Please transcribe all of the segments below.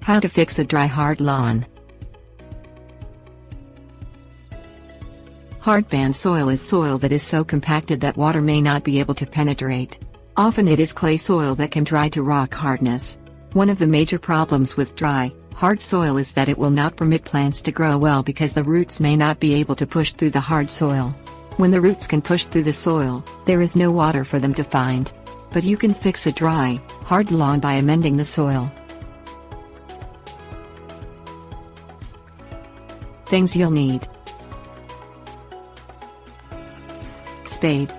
How to fix a dry hard lawn. Hardpan soil is soil that is so compacted that water may not be able to penetrate. Often it is clay soil that can dry to rock hardness. One of the major problems with dry, hard soil is that it will not permit plants to grow well because the roots may not be able to push through the hard soil. When the roots can push through the soil, there is no water for them to find. But you can fix a dry, hard lawn by amending the soil. Things you'll need: spade,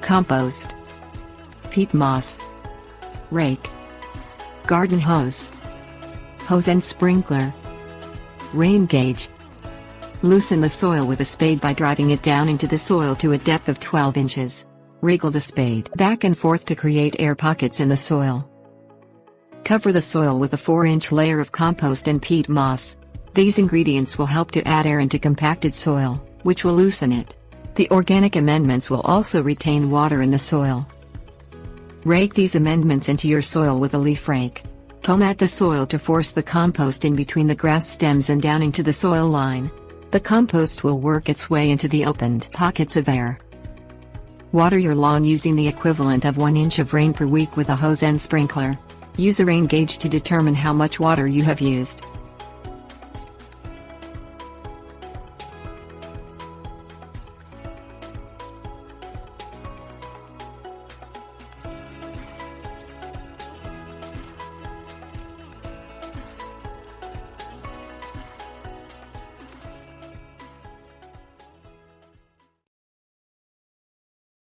compost, peat moss, rake, garden hose and sprinkler, rain gauge. Loosen the soil with a spade by driving it down into the soil to a depth of 12 inches. Wriggle the spade back and forth to create air pockets in the soil. Cover the soil with a 4-inch layer of compost and peat moss. These ingredients will help to add air into compacted soil, which will loosen it. The organic amendments will also retain water in the soil. Rake these amendments into your soil with a leaf rake. Comb at the soil to force the compost in between the grass stems and down into the soil line. The compost will work its way into the opened pockets of air. Water your lawn using the equivalent of 1 inch of rain per week with a hose and sprinkler. Use a rain gauge to determine how much water you have used.